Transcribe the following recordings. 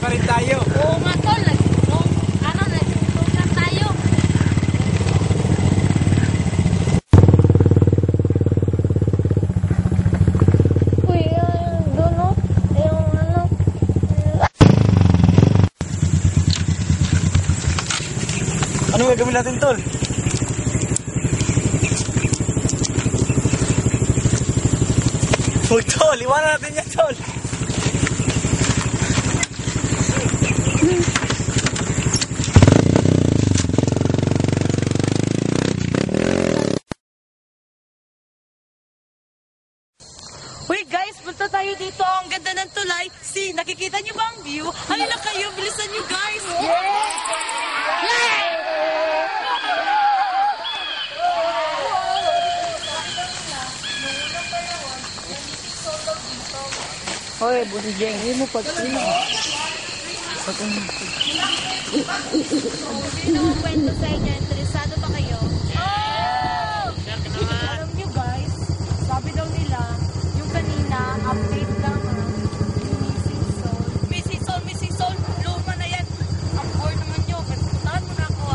pa rin tayo. Oo nga tol, nag-program tayo. Uy, doon no? Yung ano? Anong gagawin natin, tol? Uy, tol, iwanan natin yan, tol. Uy guys, punta tayo dito. Ang ganda ng tulay. See, nakikita niyo ba ang view? Halina kayo, bilisan niyo guys. Hoy, Boss Jeng, hindi mo pag-sino. Sino ang kwento sa inyo? Interesado ba kayo? Alam niyo guys, sabi daw nila, yung kanina, update lang yung missing soul. Missing soul, luma na yan. Ang bored naman nyo, puntahan mo na ako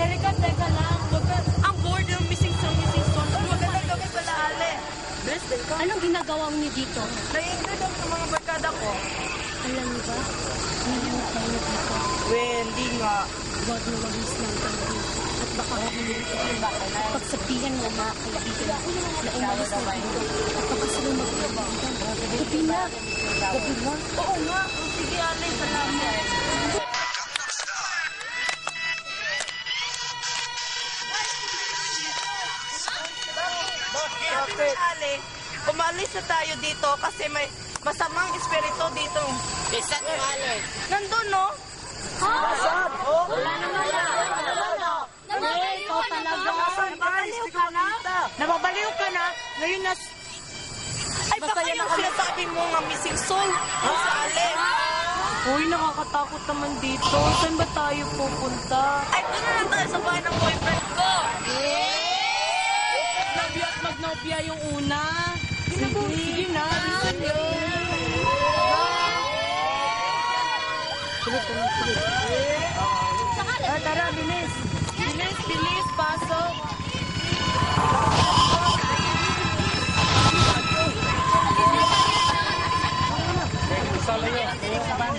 Erika, teka lang. Ang bored yung missing soul. Maganda kami pala, Ale. Bless din ka. Anong ginagawa niyo dito? Naiingrid ako sa mga barkada ko. Alam niyo ba? Ngayon tayo dito. Hindi nga. Huwag na wagis lang tayo dito. At baka pagsabihan mo mga kaibigan na umalis na dito. At baka sila magkaibigan. Gabi na. Gabi na. Oo nga. Sige, Ale. Salamat. Bakit? Ale, umalis na tayo dito kasi may masamang espiritu dito. Saan yung Ale? Nandun, no? Saan? Oh? Wala naman na. Ikaw talaga. Nababaliw ka na? Nababaliw ka na? Ngayon na... Ay, baka yung sinasabi mo nga missing soul. Sa Ale. Uy, nakakatakot naman dito. Saan ba tayo pupunta? Ay, doon na lang tayo sa bahay ng boyfriend ko. Nobya at magnobya yung una. Sige na. Bisan yun. Tara, bilis. Bilis, pasok. Salamat.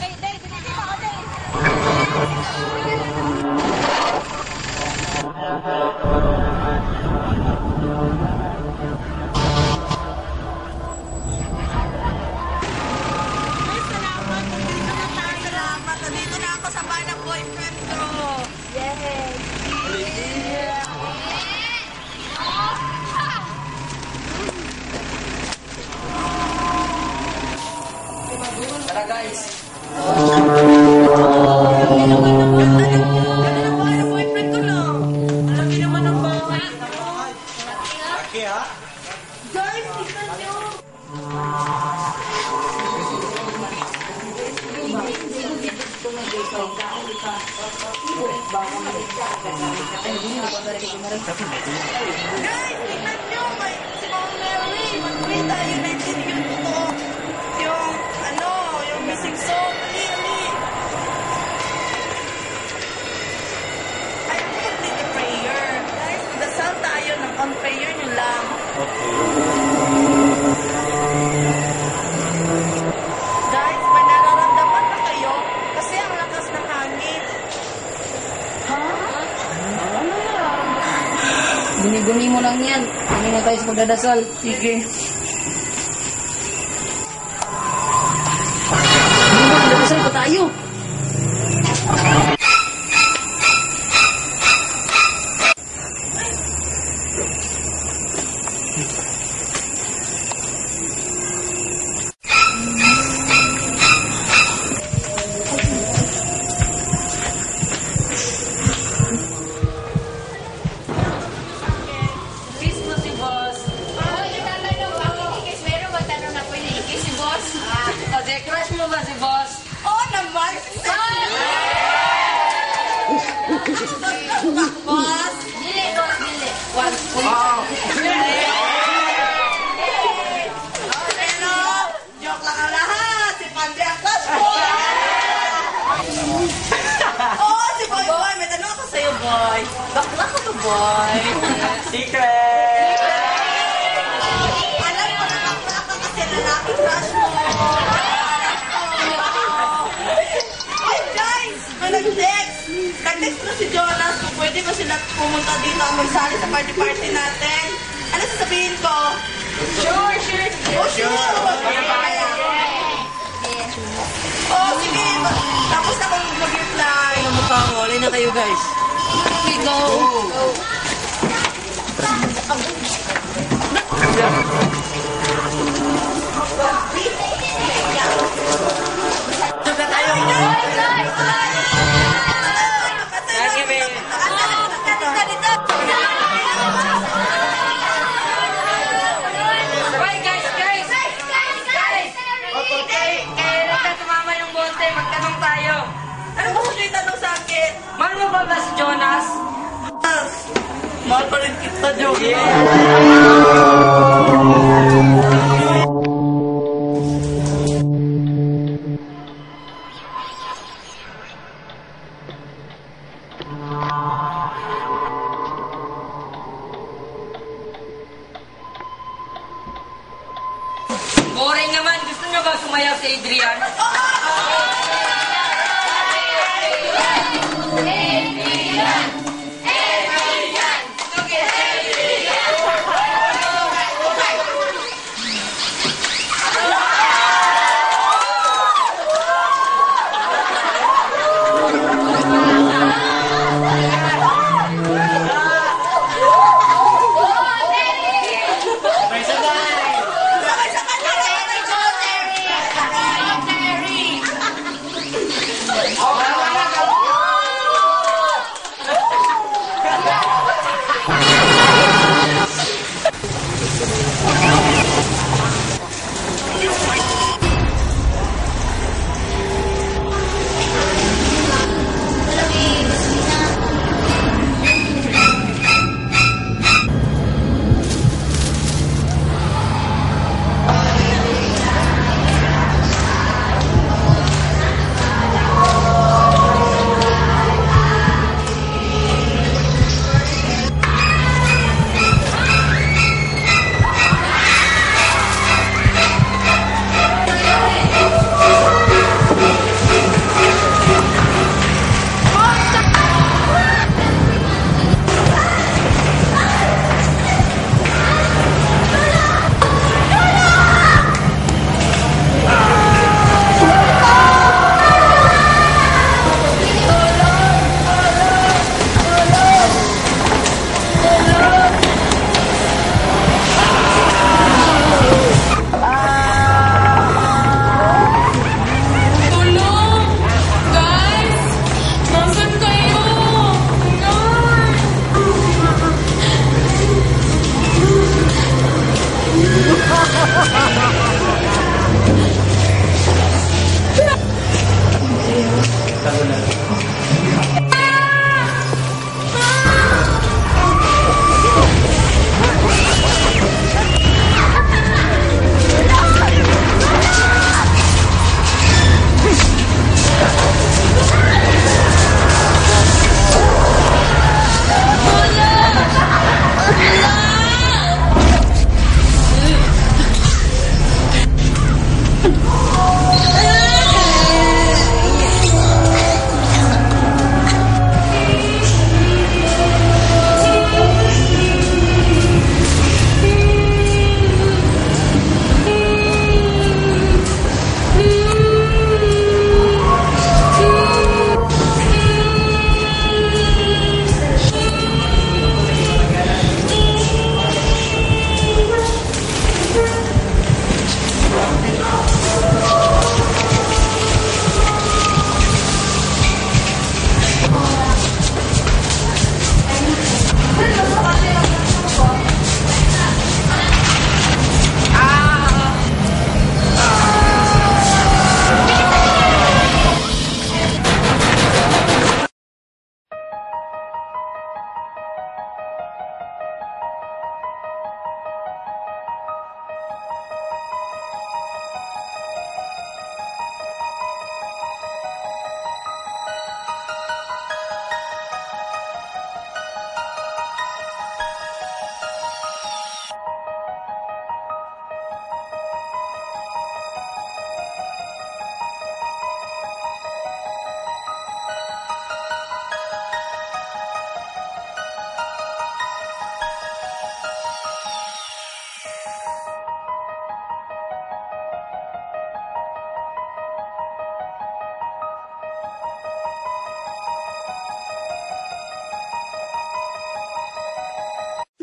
Nandito na ako sa bahay ng boyfriend ko. Tara guys. Ganda ng bahay ng boyfriend ko, no? Laki naman ang bahay. Laki, ha? Guys, tignan nyo. Guys, tignan nyo. Si Mama Mary. Mag-pray tayo na yun ito. Yung missing soul. Ali. I think need a prayer. Guys, dasal tayo ng on prayer nyo lang. Guys, may nararamdaman na kayo kasi ang lakas ng hangin. Guni-guni mo lang yan. Hindi na tayo sa pagdadasal. Sige. Hindi mo, nagdadasal pa tayo. Kiss mo si boss. O, di, crush mo ba si boss? Oo naman. Boss. Dili, boss, dili. Pero, joke lang ang lahat. Si Pandre ang crush ko. boy. Secret! Alam ko na nakaka kasi lalaki crush mo. Ay, guys! May nag-text! Nag-text na si Jonas kung pwede ba sila pumunta dito ang magsali sa party-party natin. Ano sasabihin ko? Sure! Oh, sure! Oh, sige! Tapos na akong mag-reply. Ano mukha mo? Alay na kayo guys. Okay, go. Suga tayo! Sige, babe. Hoy, guys! Kaya na tumama yung bote, magtanong tayo. Ano ba gusto yung tanong sa akin? Mahal mo ba si Jonas? Mahal pa rin kita, Joey. Boring naman. Gusto nyo ba sumayaw si Adrian?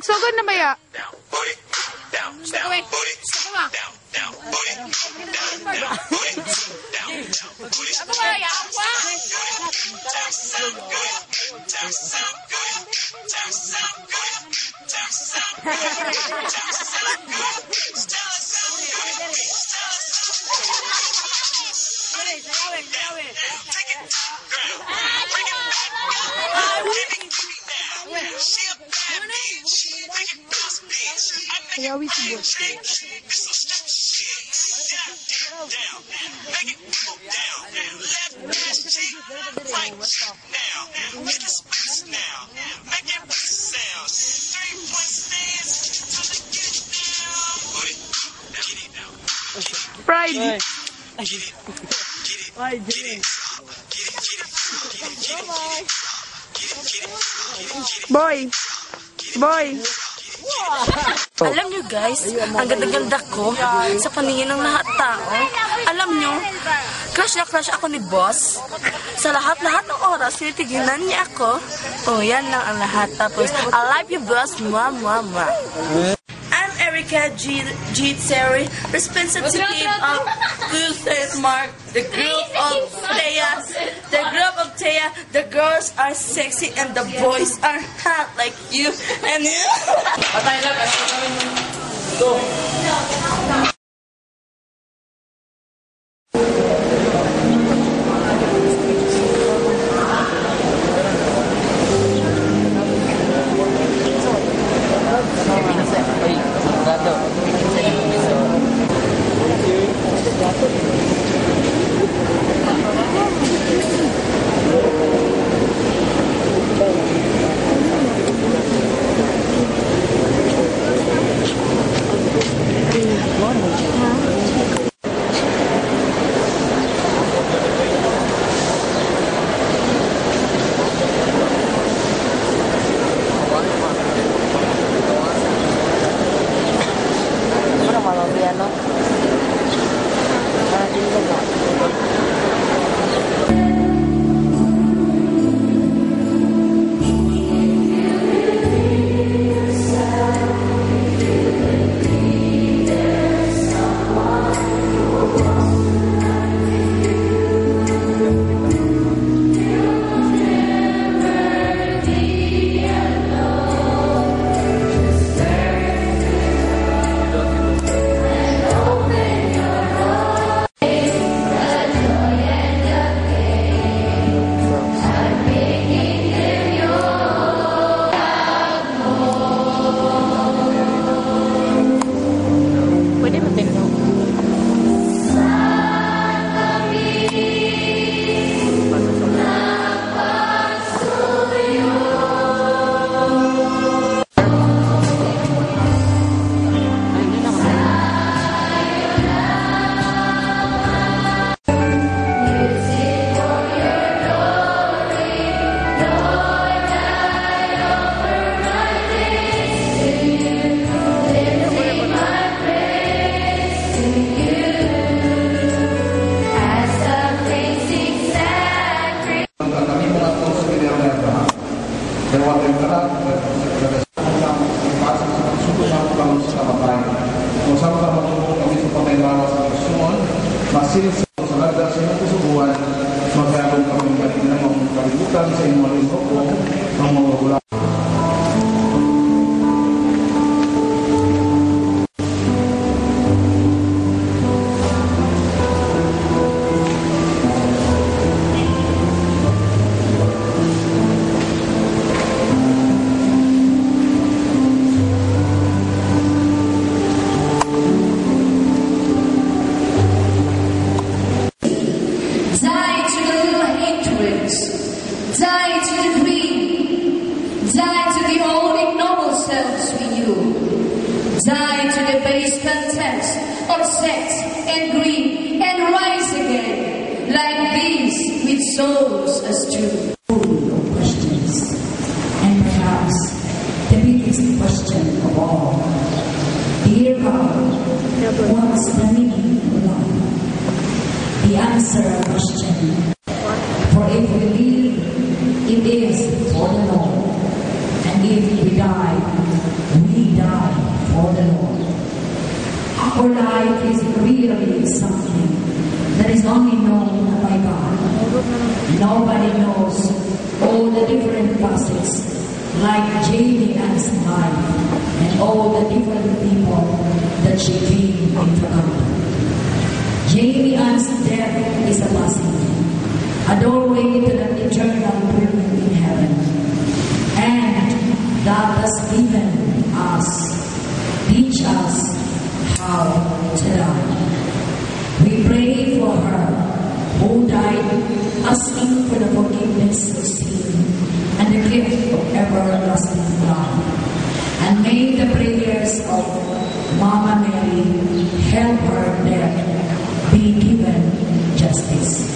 Sugod na ba ya? Ayawi si boss. Pride. Boy. Alam nyo guys, ang ganda-ganda ko sa paningin ng lahat tao. Alam nyo, crush na crush ako ni boss. Sa lahat-lahat ng oras, tinitigilan niya ako. Oh, yan lang ang lahat. Tapos, I love you boss, mwah, mwah, mwah. I'm Erica G. representative of Good Mark, the group of Thea. The girls are sexy and the boys are hot like you and you. Patay lang. Go. Masinis sa lagda sa inyong kusubuan, magkabong kami ng mga kalibutan sa inyong lingkong ng mga gula. Die to the base contents of sex and greed and rise again like these with souls as true. Full of questions, and perhaps the biggest question of all. Dear God, what's the meaning of life? The answer question. For if we live, it is for the Lord, and if we die, the Lord. Our life is really something that is only known by God. Nobody knows all the different facets, like Jamie Ann's life and all the different people that she came into contact. Jamie Ann's death is a blessing, a doorway to the eternal dwelling in heaven. And God has given us, teach us how to die. We pray for her who died, asking for the forgiveness of sin and the gift of everlasting life. And may the prayers of Mama Mary help her death be given justice.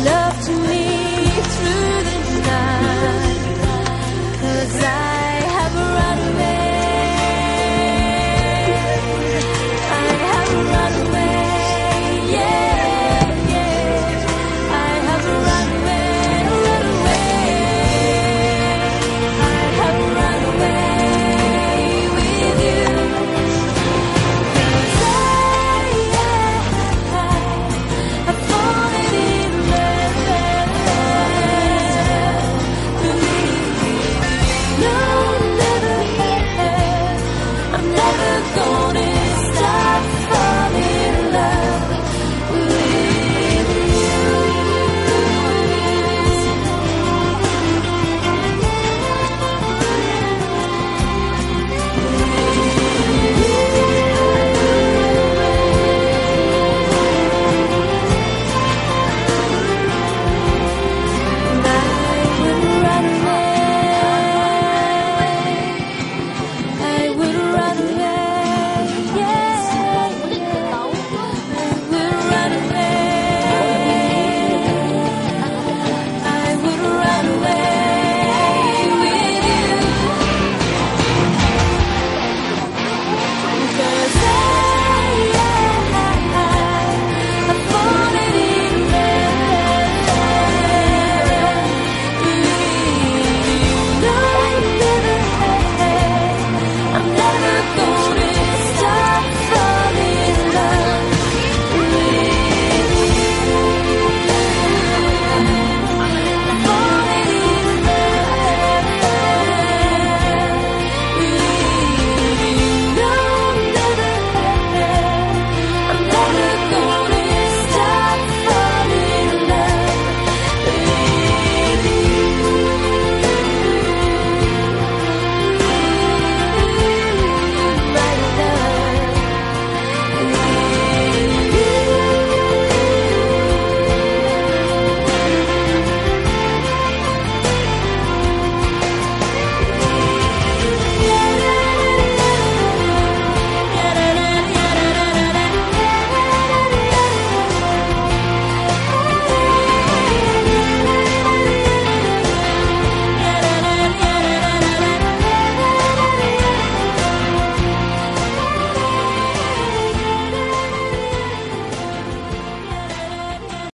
Love to me through the night, 'cause I